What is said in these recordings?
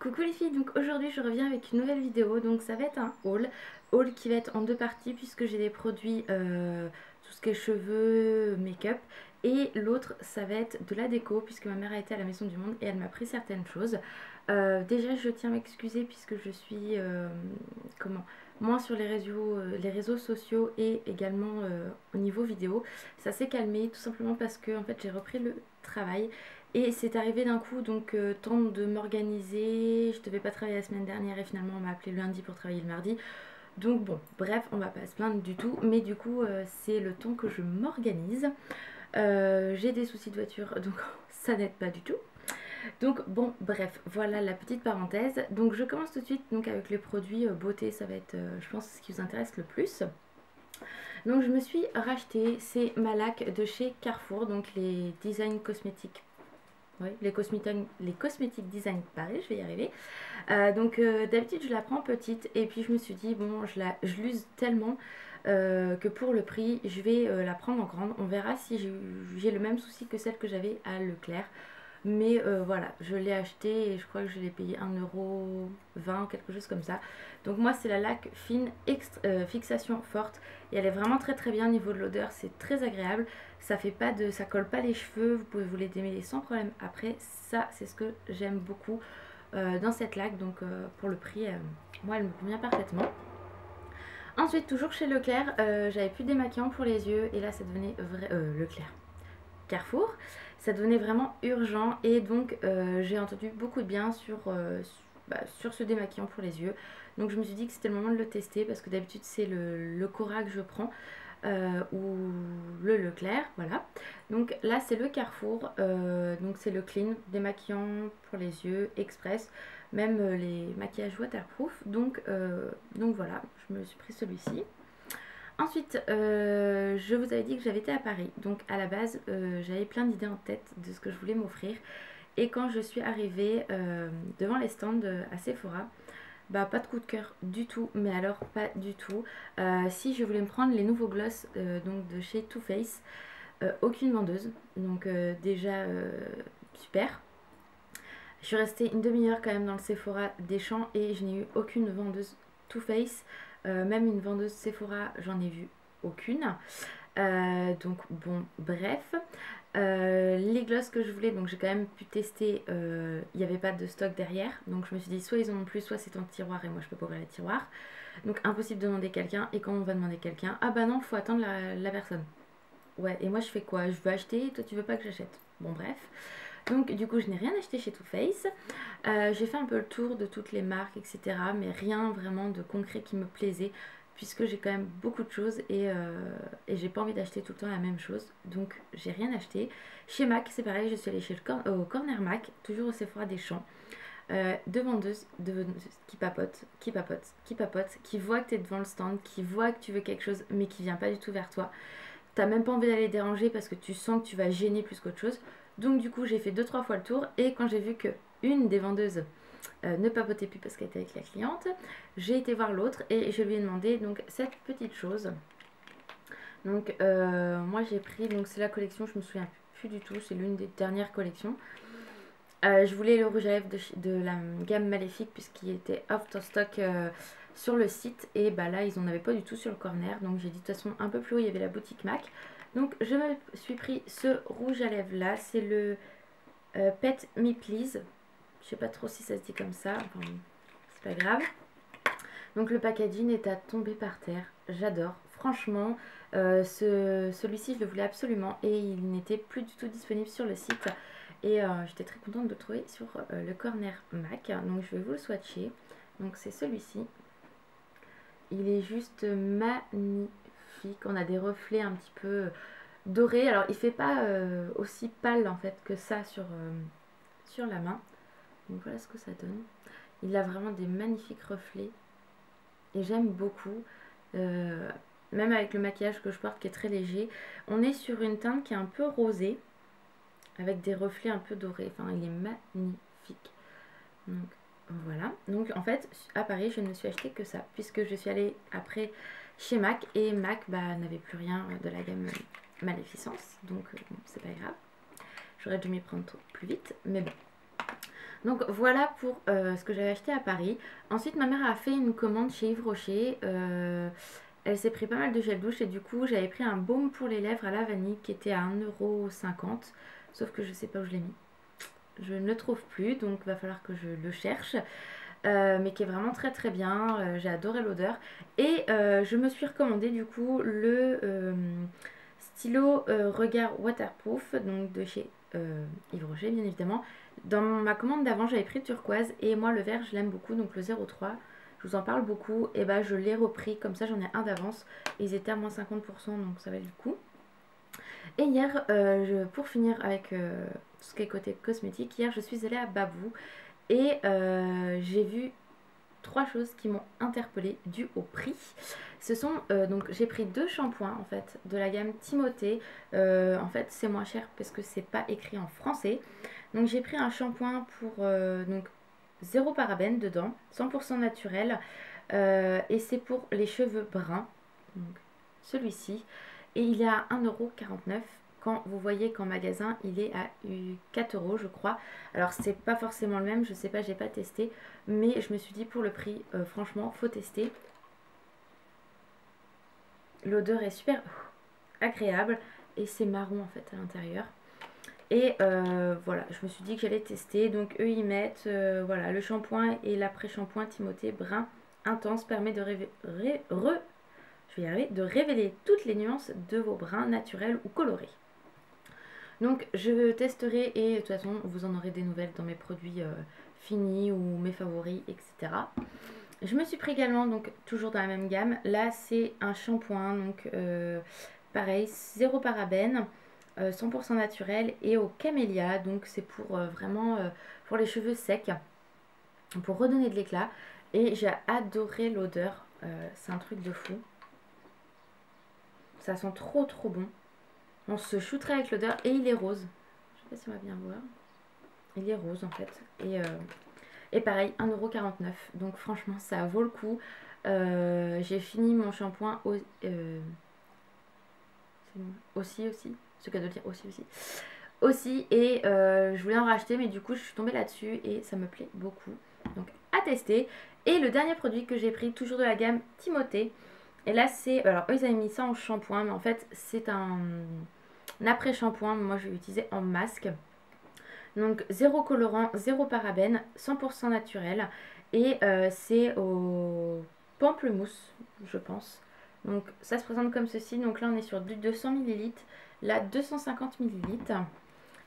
Coucou les filles, donc aujourd'hui je reviens avec une nouvelle vidéo, donc ça va être un haul qui va être en deux parties puisque j'ai des produits, tout ce qui est cheveux, make-up, et l'autre ça va être de la déco puisque ma mère a été à la Maison du Monde et elle m'a pris certaines choses. Déjà je tiens à m'excuser puisque je suis moins sur les réseaux sociaux et également au niveau vidéo. Ça s'est calmé tout simplement parce que en fait j'ai repris le travail. Et c'est arrivé d'un coup, donc temps de m'organiser. Je devais pas travailler la semaine dernière et finalement on m'a appelé le lundi pour travailler le mardi. Donc bon, bref, on va pas se plaindre du tout. Mais du coup, c'est le temps que je m'organise. J'ai des soucis de voiture, donc ça n'aide pas du tout. Donc bon, bref, voilà la petite parenthèse. Donc je commence tout de suite donc, avec les produits beauté. Ça va être, je pense, ce qui vous intéresse le plus. Donc je me suis racheté ces Malac de chez Carrefour, donc les design cosmétiques. Oui, les cosmétiques design Paris, je vais y arriver. D'habitude je la prends petite et puis je me suis dit bon je l'use tellement que pour le prix je vais la prendre en grande. On verra si j'ai le même souci que celle que j'avais à Leclerc. Mais voilà, je l'ai acheté et je crois que je l'ai payé 1,20 € ou quelque chose comme ça. Donc moi c'est la laque fine fixation forte et elle est vraiment très très bien au niveau de l'odeur, c'est très agréable. Ça fait pas de, ça colle pas les cheveux, vous pouvez vous les démêler sans problème après. Ça c'est ce que j'aime beaucoup dans cette laque, donc pour le prix, moi elle me convient parfaitement. Ensuite toujours chez Leclerc, j'avais plus de démaquillant pour les yeux et là ça devenait vrai, Leclerc. Carrefour, ça devenait vraiment urgent et donc j'ai entendu beaucoup de bien sur ce démaquillant pour les yeux. Donc je me suis dit que c'était le moment de le tester parce que d'habitude c'est le Cora que je prends ou le Leclerc, voilà. Donc là c'est le Carrefour, donc c'est le Clean, démaquillant pour les yeux, express, même les maquillages waterproof. Donc voilà, je me suis pris celui-ci. Ensuite, je vous avais dit que j'avais été à Paris. Donc à la base, j'avais plein d'idées en tête de ce que je voulais m'offrir. Et quand je suis arrivée devant les stands à Sephora, bah pas de coup de cœur du tout, mais alors pas du tout. Si je voulais me prendre les nouveaux gloss donc de chez Too Faced, aucune vendeuse. Donc déjà super. Je suis restée une demi-heure quand même dans le Sephora des Champs et je n'ai eu aucune vendeuse Too Faced. Même une vendeuse Sephora, j'en ai vu aucune. Donc bon, bref. Les glosses que je voulais, donc j'ai quand même pu tester, il n'y avait pas de stock derrière. Donc je me suis dit soit ils en ont plus, soit c'est en tiroir et moi je peux pas ouvrir les tiroirs. Donc impossible de demander quelqu'un. Et quand on va demander quelqu'un, ah bah non, faut attendre la personne. Ouais, et moi je fais quoi? Je veux acheter, toi tu veux pas que j'achète. Bon bref. Donc du coup je n'ai rien acheté chez Too Faced. J'ai fait un peu le tour de toutes les marques, etc. Mais rien vraiment de concret qui me plaisait. Puisque j'ai quand même beaucoup de choses et j'ai pas envie d'acheter tout le temps la même chose. Donc j'ai rien acheté. Chez MAC c'est pareil, je suis allée chez au Corner MAC, toujours au Sephora des Champs. Deux vendeuses qui papotent, qui voient que tu es devant le stand, qui voient que tu veux quelque chose mais qui vient pas du tout vers toi. T'as même pas envie d'aller déranger parce que tu sens que tu vas gêner plus qu'autre chose. Donc du coup j'ai fait 2-3 fois le tour et quand j'ai vu que une des vendeuses ne papotait plus parce qu'elle était avec la cliente, j'ai été voir l'autre et je lui ai demandé donc cette petite chose. Donc moi j'ai pris, donc c'est la collection, je me souviens plus du tout, c'est l'une des dernières collections. Je voulais le rouge à lèvres de la gamme Maléfique puisqu'il était out of stock sur le site et bah là ils n'en avaient pas du tout sur le corner, donc j'ai dit de toute façon un peu plus haut il y avait la boutique MAC. Donc je me suis pris ce rouge à lèvres là, c'est le Pet Me Please. Je sais pas trop si ça se dit comme ça, enfin, c'est pas grave. Donc le packaging est à tomber par terre, j'adore. Franchement, celui-ci je le voulais absolument et il n'était plus du tout disponible sur le site. Et j'étais très contente de le trouver sur le corner MAC. Donc je vais vous le swatcher. Donc c'est celui-ci. Il est juste magnifique. On a des reflets un petit peu dorés. Alors il fait pas aussi pâle en fait que ça sur la main. Donc voilà ce que ça donne. Il a vraiment des magnifiques reflets. Et j'aime beaucoup. Même avec le maquillage que je porte qui est très léger. On est sur une teinte qui est un peu rosée. Avec des reflets un peu dorés. Enfin, il est magnifique. Donc, voilà. Donc, en fait, à Paris, je ne suis acheté que ça. Puisque je suis allée après chez MAC. Et MAC n'avait plus rien de la gamme Maléficence. Donc, bon, c'est pas grave. J'aurais dû m'y prendre plus vite. Mais bon. Donc voilà pour ce que j'avais acheté à Paris. Ensuite ma mère a fait une commande chez Yves Rocher. Elle s'est pris pas mal de gel douche et du coup j'avais pris un baume pour les lèvres à la vanille qui était à 1,50 €. Sauf que je sais pas où je l'ai mis. Je ne le trouve plus, donc il va falloir que je le cherche. Mais qui est vraiment très très bien. J'ai adoré l'odeur. Et je me suis recommandé du coup le stylo regard waterproof, donc de chez Yves Rocher bien évidemment. Dans ma commande d'avant j'avais pris le turquoise et moi le vert je l'aime beaucoup, donc le 03. Je vous en parle beaucoup et bah je l'ai repris, comme ça j'en ai un d'avance. Ils étaient à moins 50%, donc ça valait le coup. Et hier, pour finir avec tout ce qui est côté cosmétique, hier je suis allée à Babou et j'ai vu trois choses qui m'ont interpellée dû au prix. Ce sont donc j'ai pris deux shampoings en fait de la gamme Timothée. En fait c'est moins cher parce que c'est pas écrit en français. Donc j'ai pris un shampoing pour donc 0 parabène dedans, 100% naturel, et c'est pour les cheveux bruns. Donc celui-ci, et il est à 1,49 € quand vous voyez qu'en magasin il est à 4 € je crois. Alors c'est pas forcément le même, je sais pas, j'ai pas testé, mais je me suis dit pour le prix franchement faut tester. L'odeur est super agréable et c'est marron en fait à l'intérieur. Et voilà, je me suis dit que j'allais tester. Donc eux ils mettent voilà, le shampoing et l'après-shampoing Timothée brun intense permet de de révéler toutes les nuances de vos bruns naturels ou colorés. Donc je testerai et de toute façon vous en aurez des nouvelles dans mes produits finis ou mes favoris, etc. Je me suis pris également, donc toujours dans la même gamme, là c'est un shampoing, donc pareil, 0 parabène, 100% naturel et au camélia, donc c'est pour vraiment pour les cheveux secs, pour redonner de l'éclat. Et j'ai adoré l'odeur, c'est un truc de fou. Ça sent trop trop bon. On se shooterait avec l'odeur et il est rose. Je sais pas si on va bien voir. Il est rose en fait. Et pareil, 1,49 €. Donc franchement, ça vaut le coup. J'ai fini mon shampoing aussi. Ce qu'elle doit dire aussi. Et je voulais en racheter, mais du coup, je suis tombée là-dessus et ça me plaît beaucoup. Donc à tester. Et le dernier produit que j'ai pris, toujours de la gamme Timothée. Et là, c'est... Alors, eux, ils avaient mis ça en shampoing, mais en fait, c'est un après-shampoing. Moi, je vais l'utiliser en masque. Donc, 0 colorant, 0 parabène, 100% naturel. Et c'est au pamplemousse, je pense. Donc, ça se présente comme ceci. Donc là, on est sur du 200 ml. Là, 250 ml.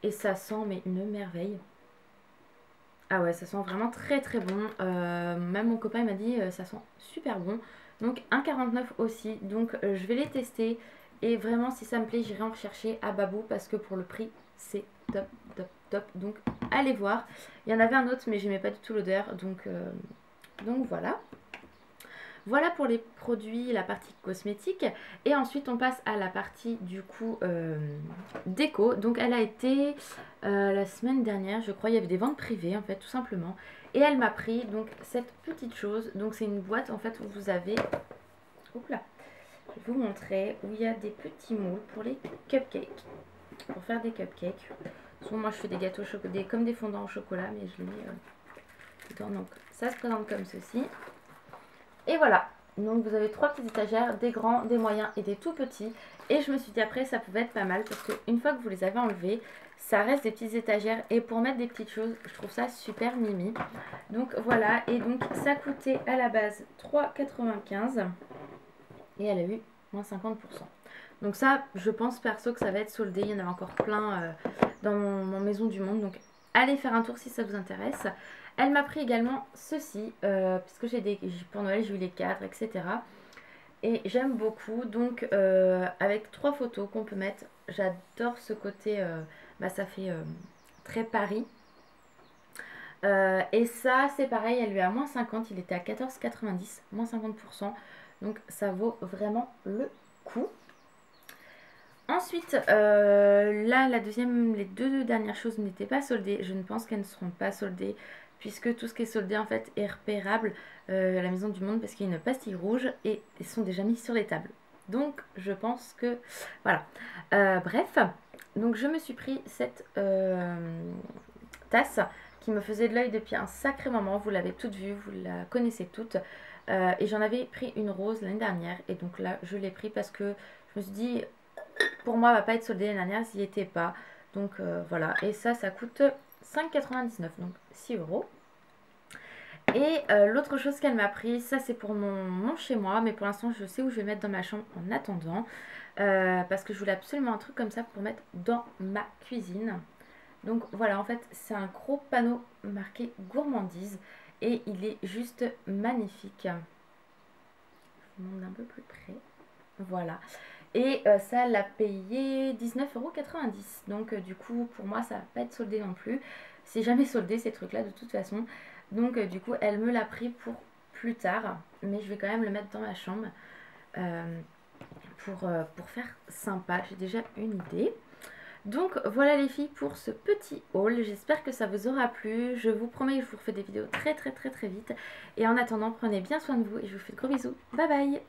Et ça sent, mais une merveille. Ah ouais, ça sent vraiment très très bon. Même mon copain m'a dit ça sent super bon. Donc 1,49 € aussi. Donc je vais les tester. Et vraiment si ça me plaît j'irai en rechercher à Babou. Parce que pour le prix c'est top top top. Donc allez voir. Il y en avait un autre mais j'aimais pas du tout l'odeur. Donc voilà. Voilà pour les produits, la partie cosmétique. Et ensuite on passe à la partie du coup déco. Donc elle a été la semaine dernière, je crois, il y avait des ventes privées en fait tout simplement. Et elle m'a pris donc cette petite chose. Donc c'est une boîte en fait où vous avez... Oups là, je vais vous montrer, où il y a des petits moules pour les cupcakes. Pour faire des cupcakes. Souvent moi je fais des gâteaux comme des fondants au chocolat, mais je les mets dedans. Donc ça se présente comme ceci. Et voilà, donc vous avez trois petites étagères, des grands, des moyens et des tout petits. Et je me suis dit après ça pouvait être pas mal parce qu'une fois que vous les avez enlevés, ça reste des petites étagères. Et pour mettre des petites choses, je trouve ça super mimi. Donc voilà, et donc ça coûtait à la base 3,95 € et elle a eu moins 50%. Donc ça, je pense perso que ça va être soldé. Il y en a encore plein dans mon Maison du Monde. Donc allez faire un tour si ça vous intéresse. Elle m'a pris également ceci, parce que pour Noël j'ai eu les cadres, etc. Et j'aime beaucoup, donc avec 3 photos qu'on peut mettre. J'adore ce côté, ça fait très Paris. Et ça c'est pareil, elle lui est à moins 50, il était à 14,90, moins 50%. Donc ça vaut vraiment le coup. Ensuite, là, les deux dernières choses n'étaient pas soldées. Je ne pense qu'elles ne seront pas soldées puisque tout ce qui est soldé en fait est repérable à la Maison du Monde parce qu'il y a une pastille rouge et ils sont déjà mis sur les tables. Donc, je pense que... Voilà. Bref, donc je me suis pris cette tasse qui me faisait de l'œil depuis un sacré moment. Vous l'avez toutes vue, vous la connaissez toutes. Et j'en avais pris une rose l'année dernière. Et donc là, je l'ai pris parce que je me suis dit, pour moi, elle va pas être soldée l'année dernière, s'il n'y était pas. Donc voilà. Et ça coûte 5,99, donc 6 euros. Et l'autre chose qu'elle m'a pris, ça c'est pour mon chez moi, mais pour l'instant je sais où je vais mettre dans ma chambre en attendant, parce que je voulais absolument un truc comme ça pour mettre dans ma cuisine. Donc voilà, en fait c'est un gros panneau marqué gourmandise et il est juste magnifique. Je vous montre d'un peu plus près. Voilà. Et ça l'a payé 19,90 €. Donc du coup pour moi ça va pas être soldé non plus. C'est jamais soldé ces trucs là de toute façon. Donc du coup elle me l'a pris pour plus tard. Mais je vais quand même le mettre dans ma chambre pour faire sympa. J'ai déjà une idée. Donc voilà les filles pour ce petit haul. J'espère que ça vous aura plu. Je vous promets que je vous refais des vidéos très vite. Et en attendant prenez bien soin de vous et je vous fais de gros bisous. Bye bye.